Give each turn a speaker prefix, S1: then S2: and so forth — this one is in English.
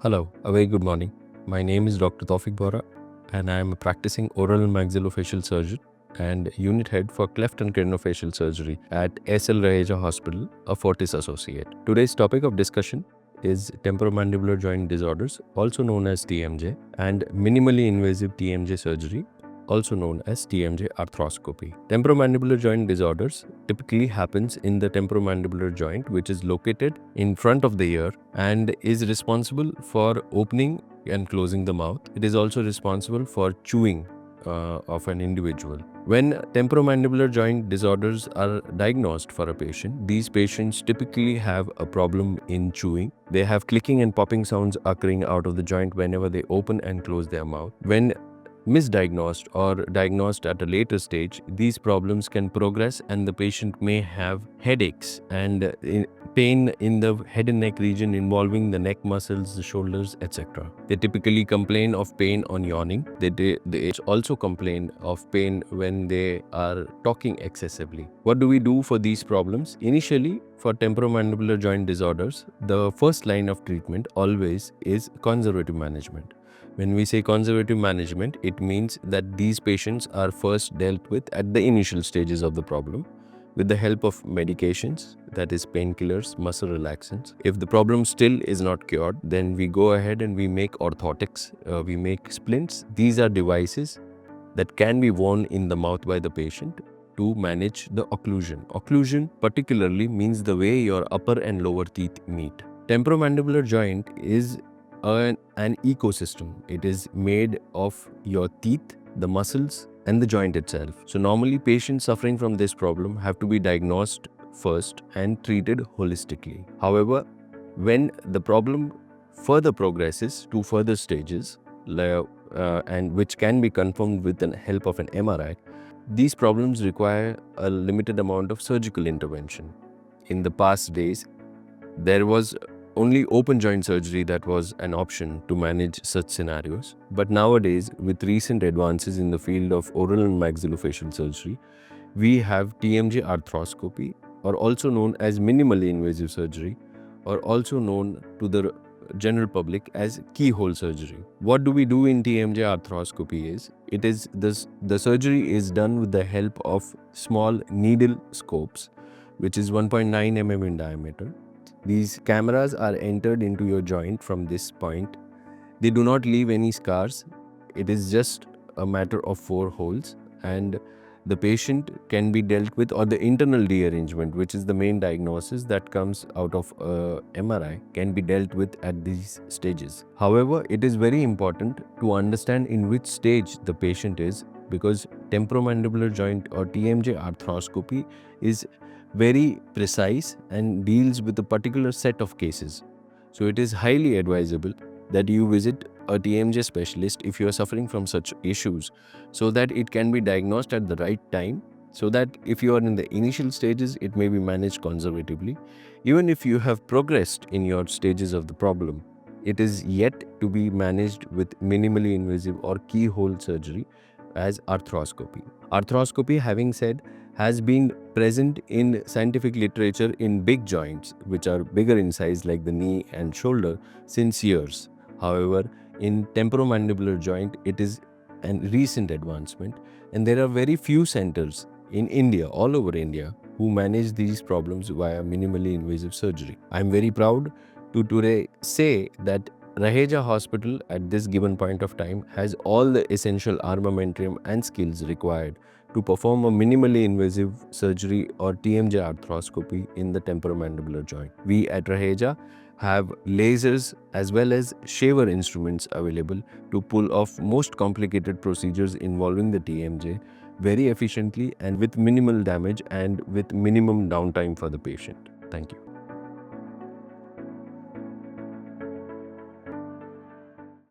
S1: Hello, a very good morning. My name is Dr. Taufik Bora, and I am a practicing oral and maxillofacial surgeon and unit head for cleft and craniofacial surgery at SL Raheja Hospital, a Fortis associate. Today's topic of discussion is temporomandibular joint disorders, also known as TMJ, and minimally invasive TMJ surgery, also known as TMJ arthroscopy. Temporomandibular joint disorders typically happens in the temporomandibular joint, which is located in front of the ear and is responsible for opening and closing the mouth. It is also responsible for chewing of an individual. When temporomandibular joint disorders are diagnosed for a patient, these patients typically have a problem in chewing. They have clicking and popping sounds occurring out of the joint whenever they open and close their mouth. When misdiagnosed or diagnosed at a later stage, these problems can progress and the patient may have headaches and pain in the head and neck region involving the neck muscles, the shoulders, etc. They typically complain of pain on yawning. They also complain of pain when they are talking excessively. What do we do for these problems? Initially, for temporomandibular joint disorders, the first line of treatment always is conservative management. When we say conservative management, it means that these patients are first dealt with at the initial stages of the problem with the help of medications, that is painkillers, muscle relaxants. If the problem still is not cured, then we go ahead and we make orthotics, we make splints. These are devices that can be worn in the mouth by the patient to manage the occlusion. Occlusion particularly means the way your upper and lower teeth meet. Temporomandibular joint is an ecosystem. It is made of your teeth, the muscles, and the joint itself. So normally patients suffering from this problem have to be diagnosed first and treated holistically. However, when the problem further progresses to further stages, and which can be confirmed with the help of an MRI, these problems require a limited amount of surgical intervention. In the past days, there was only open joint surgery that was an option to manage such scenarios. But nowadays, with recent advances in the field of oral and maxillofacial surgery, we have TMJ arthroscopy, or also known as minimally invasive surgery, or also known to the general public as keyhole surgery. What do we do in TMJ arthroscopy is, the surgery is done with the help of small needle scopes, which is 1.9 mm in diameter. These cameras are entered into your joint from this point. They do not leave any scars. It is just a matter of 4 holes, and the patient can be dealt with, or the internal rearrangement, which is the main diagnosis that comes out of MRI, can be dealt with at these stages. However, it is very important to understand in which stage the patient is, because temporomandibular joint or TMJ arthroscopy is very precise and deals with a particular set of cases. So it is highly advisable that you visit a TMJ specialist if you are suffering from such issues, so that it can be diagnosed at the right time, so that if you are in the initial stages, it may be managed conservatively. Even if you have progressed in your stages of the problem, it is yet to be managed with minimally invasive or keyhole surgery as arthroscopy. Arthroscopy, having said, has been present in scientific literature in big joints, which are bigger in size like the knee and shoulder, since years. However, in temporomandibular joint, it is a recent advancement, and there are very few centers in India, all over India, who manage these problems via minimally invasive surgery. I am very proud to today say that Raheja Hospital at this given point of time has all the essential armamentarium and skills required to perform a minimally invasive surgery or TMJ arthroscopy in the temporomandibular joint. We at Raheja have lasers as well as shaver instruments available to pull off most complicated procedures involving the TMJ very efficiently and with minimal damage and with minimum downtime for the patient. Thank you.